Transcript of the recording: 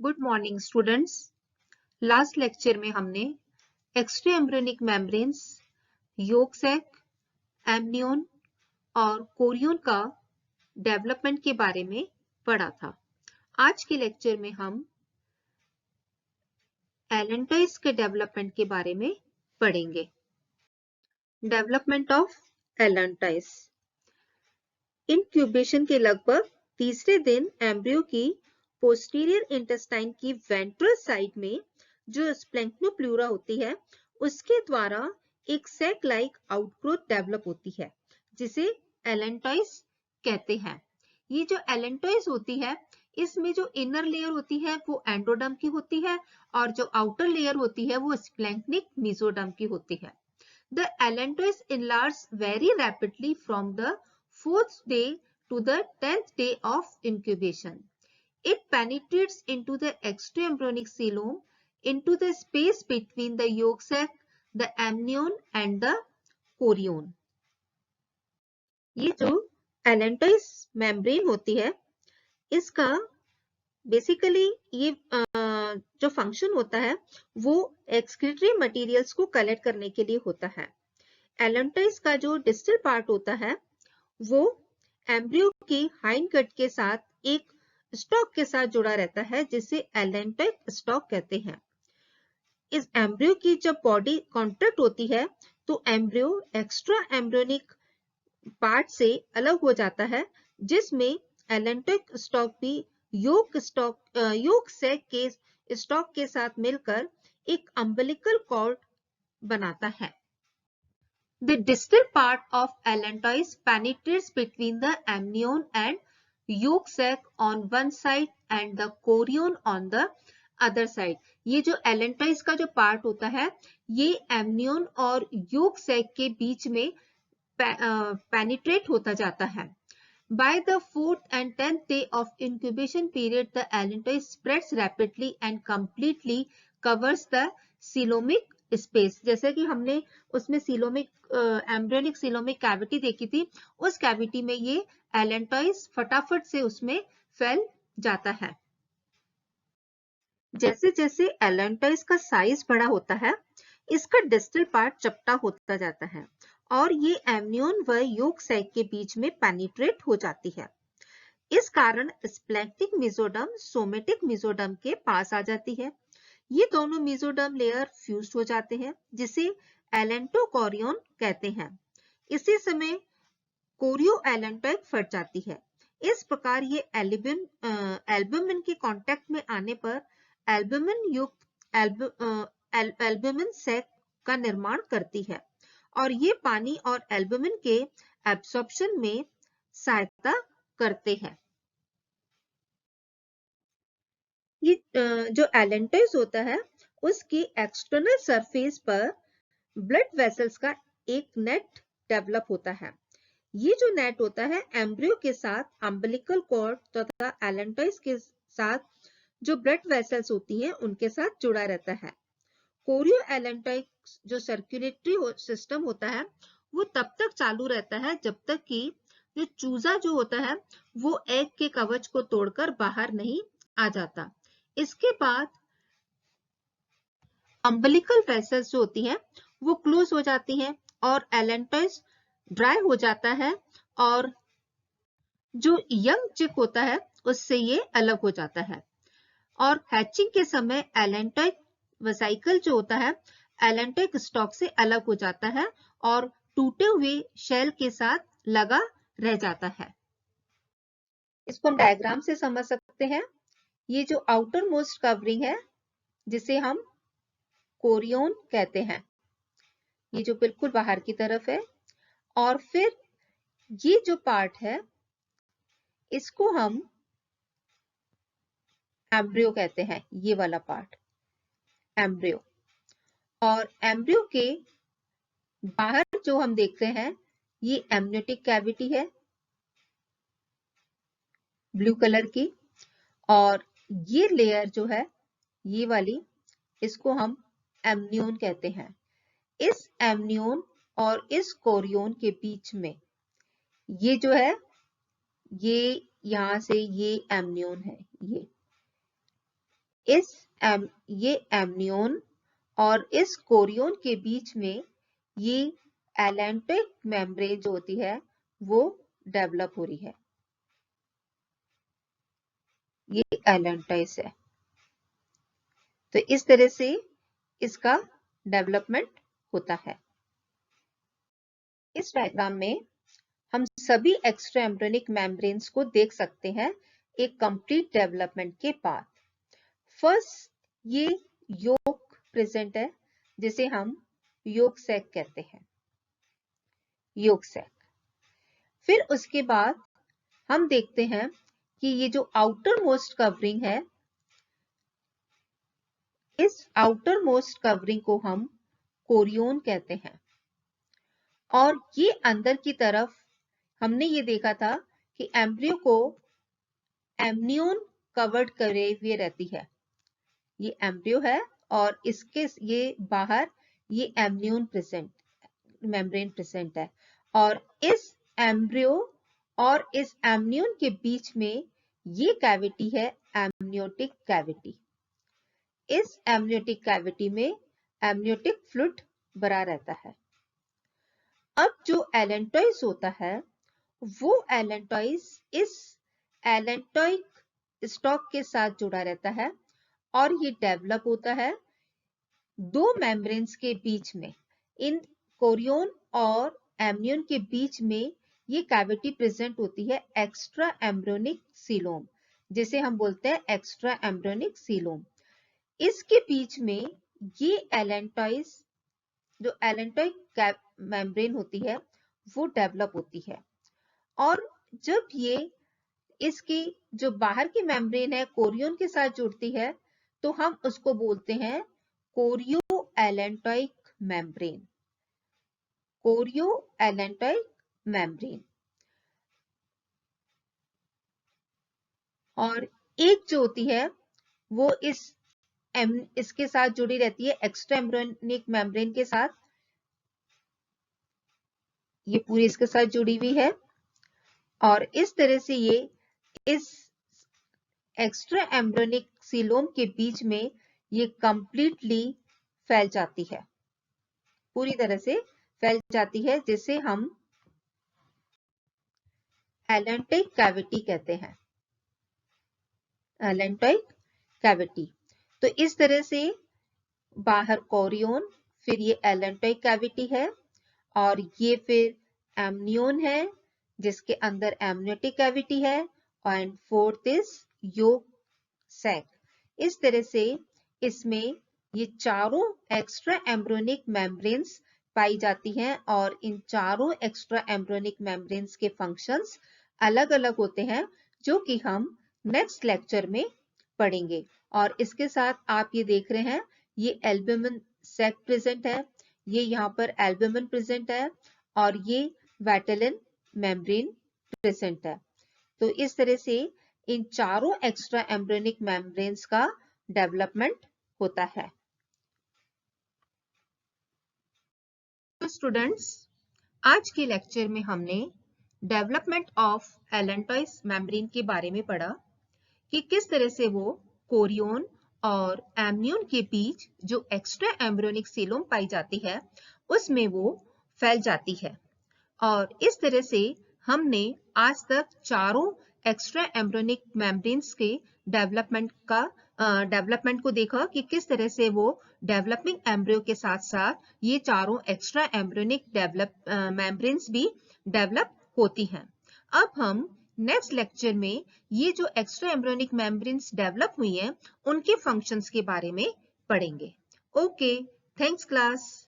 Good morning students. Last lecture में हमने extra embryonic membranes, yolk sac, amnion और chorion का डेवलपमेंट के बारे में पढ़ा था। आज के लेक्चर में हम एलेंटोइस के डेवलपमेंट के बारे में पढ़ेंगे। Development of allantois. इंक्यूबेशन के लगभग तीसरे दिन एम्ब्रियो की पोस्टीरियर इंटेस्टाइन की वेंट्रल साइड में जो स्प्लैंक्नोप्लूरा होती है उसके द्वारा एक सैक लाइक आउटग्रोथ डेवलप होती है जिसे एलेंटोइस कहते हैं। ये जो एलेंटोइस होती है इसमें जो इनर लेयर होती है वो एंडोडर्म की होती है और जो आउटर लेयर होती है वो स्प्लैंक्निक मेसोडर्म की होती है। The allantois enlarge very rapidly from the 4th day to the 10th day of incubation. It penetrates into the extraembryonic coelom, into the space between the yolk sac, the amnion and the chorion. ये जो allantois membrane होती है इसका basically ये जो function होता है वो एक्सक्रीटरी मटेरियल्स को कलेक्ट करने के लिए होता है। एलेंटोइस का जो डिस्टल पार्ट होता है वो एम्ब्रियो की हाइंड गट के साथ एक स्टॉक के साथ जुड़ा रहता है जिसे एलेंटोइक स्टॉक कहते हैं। इस एम्ब्रियो की जब बॉडी कॉन्ट्रैक्ट होती है तो एम्ब्रियो एक्स्ट्रा एम्ब्रियोनिक पार्ट से अलग हो जाता है जिसमें एलेंटोइक स्टॉक भी योक सैक के स्टॉक के साथ मिलकर एक अम्बिलिकल कॉर्ड बनाता है। The distal part of allantois penetrates between the amnion and yolk sac on one side and the chorion on the other side. ये जो allantois का जो part होता है ये amnion और yolk sac के बीच में penetrate होता जाता है। By the 4th and 10th day of incubation period, the allantois spreads rapidly and completely covers the coelomic space. जैसे कि हमने उसमें सीलोमिक एम्ब्रियोनिक सीलोमिक कैविटी देखी थी, उस कैविटी में ये एलेंटोइस फटाफट से उसमें फैल जाता है। जैसे जैसे एलेंटोइस का साइज बड़ा होता है इसका डिस्टल पार्ट चपटा होता जाता है और ये एमनियोन व योक सैक के बीच में पेनिट्रेट हो जाती है। इस कारण स्प्लैंक्निक मेसोडर्म सोमेटिक मेसोडर्म के पास आ जाती है। ये दोनों मेसोडर्म लेयर फ्यूज्ड हो जाते हैं जिसे एलेंटोकोरियन कहते हैं। इसी समय कोरियो एलेंटोइक फट जाती है। इस प्रकार ये एल्बुमिन के कांटेक्ट में आने पर एल्बुमिन युक्त एल्बुमिन सैक का निर्माण करती है और ये पानी और एल्बुमिन के एब्सॉर्प्शन में सहायता करते हैं। ये जो एलेंटोइस होता है उसकी एक्सटर्नल सरफेस पर ब्लड वेसल्स का एक नेट डेवलप होता है। ये जो नेट होता है एम्ब्रियो के साथ अम्बिलिकल कॉर्ड तथा एलेंटोइस के साथ जो ब्लड वेसल्स होती हैं उनके साथ जुड़ा रहता है। कोरियो एलेंटोइक जो सर्कुलेटरी सिस्टम होता है वो तब तक चालू रहता है जब तक कि जो चूजा जो होता है वो एग के कवच को तोड़कर बाहर नहीं आ जाता। इसके बाद अम्बिलिकल वेसल्स जो होती हैं वो क्लोज हो जाती हैं और एलेंटोइस ड्राई हो जाता है और जो यंग चिक होता है उससे ये अलग हो जाता है और हैचिंग के समय एलेंटोइक वेसिकल जो होता है एलेंटोइक स्टॉक से अलग हो जाता है और टूटे हुए शेल के साथ लगा रह जाता है। इसको हम डायग्राम से समझ सकते हैं। ये जो आउटर मोस्ट कवरिंग है जिसे हम कोरियन कहते हैं, ये जो बिल्कुल बाहर की तरफ है, और फिर ये जो पार्ट है इसको हम एम्ब्रियो कहते हैं। ये वाला पार्ट एम्ब्रियो, और एम्ब्रियो के बाहर जो हम देखते हैं ये एमनियोटिक कैविटी है ब्लू कलर की, और ये लेयर जो है ये वाली इसको हम एमनियोन कहते हैं। इस एमनियोन और इस कोरियन के बीच में ये जो है ये यहां से ये एमनियोन है, ये ये एमनियोन और इस कोरियोन के बीच में ये एलेंटोइक मेम्ब्रेन जो होती है वो डेवलप हो रही है। ये एलेंटोइस है। तो इस तरह से इसका डेवलपमेंट होता है। इस डायग्राम में हम सभी एक्स्ट्रा एम्ब्रियोनिक मेम्ब्रेन्स को देख सकते हैं एक कंप्लीट डेवलपमेंट के बाद। फर्स्ट ये योक प्रेजेंट है जिसे हम योक सैक कहते हैं, योक सैक। फिर उसके बाद हम देखते हैं कि ये जो आउटर मोस्ट कवरिंग है, इस आउटर मोस्ट कवरिंग को हम कोरियोन कहते हैं। और ये अंदर की तरफ हमने ये देखा था कि एम्ब्रियो को एमनियोन कवर्ड करे हुए रहती है। ये एम्ब्रियो है और इसके ये बाहर ये एमनियोन मेम्ब्रेन प्रेजेंट है। और इस एम्ब्रियो और इस एमनियोन के बीच में ये कैविटी है एमनियोटिक कैविटी। इस एमनियोटिक कैविटी में एमनियोटिक फ्लूइड भरा रहता है। अब जो एलेंटोइस होता है वो एलेंटोइस इस एलेंटोइक स्टॉक के साथ जुड़ा रहता है और ये डेवलप होता है दो मेम्ब्रेन्स के बीच में। इन कोरियोन और एमनियोन के बीच में ये कैविटी प्रेजेंट होती है एक्स्ट्रा एम्ब्रियोनिक सीलोम, जिसे हम बोलते हैं एक्स्ट्रा एम्ब्रियोनिक सीलोम। इसके बीच में ये एलेंटोइस जो एलेंटोइक मेम्ब्रेन होती है वो डेवलप होती है। और जब ये इसकी जो बाहर की मेम्ब्रेन है कोरियोन के साथ जुड़ती है तो हम उसको बोलते हैं chorio allantoic membrane, chorio allantoic membrane. और एक जो होती है वो इसके साथ जुड़ी रहती है एक्स्ट्रा एम्ब्रियोनिक मेम्ब्रेन के साथ, ये पूरी इसके साथ जुड़ी हुई है। और इस तरह से ये इस एक्स्ट्रा एम्ब्रियोनिक सीलोम के बीच में ये कंप्लीटली फैल जाती है, पूरी तरह से फैल जाती है, जिसे हम एलेंटोइक कैविटी कहते हैं, एलेंटोइक कैविटी। तो इस तरह से बाहर कोरियोन, फिर ये एलेंटोइक कैविटी है और ये फिर एमनियोन है जिसके अंदर एमनियोटिक कैविटी है and fourth is yolk sac. इस तरह से इसमें ये चारों एक्स्ट्रा एम्ब्रियोनिक मेम्ब्रेन्स पाई जाती हैं और इन चारों एक्स्ट्रा एम्ब्रियोनिक मेम्ब्रेन्स के फंक्शंस अलग अलग होते हैं जो कि हम नेक्स्ट लेक्चर में पढ़ेंगे। और इसके साथ आप ये देख रहे हैं ये एल्ब्यूमिन सैक प्रेजेंट है, ये यहाँ पर एल्ब्यूमिन प्रेजेंट है और ये वैटेलिन मेम्ब्रेन प्रेजेंट है। तो इस तरह से इन चारों एक्स्ट्रा एम्ब्रियोनिक मेम्ब्रेन्स का डेवलपमेंट होता है। तो स्टूडेंट्स, आज के लेक्चर में हमने डेवलपमेंट ऑफ एलेंटोइस मेम्ब्रेन के बारे में पढ़ा कि किस तरह से वो कोरियोन और एमनियोन के बीच जो एक्स्ट्रा एम्ब्रियोनिक सीलोम पाई जाती है उसमें वो फैल जाती है। और इस तरह से हमने आज तक चारों एक्स्ट्रा एम्ब्रियोनिक मेम्ब्रेन्स के डेवलपमेंट को देखा कि किस तरह से वो डेवलपिंग एम्ब्रियो के साथ साथ ये चारों एक्स्ट्रा एम्ब्रियोनिक मेम्ब्रेन्स भी डेवलप होती हैं। अब हम नेक्स्ट लेक्चर में ये जो एक्स्ट्रा एम्ब्रियोनिक मेम्ब्रेन्स डेवलप हुई हैं उनके फंक्शंस के बारे में पढ़ेंगे। Okay, thanks class.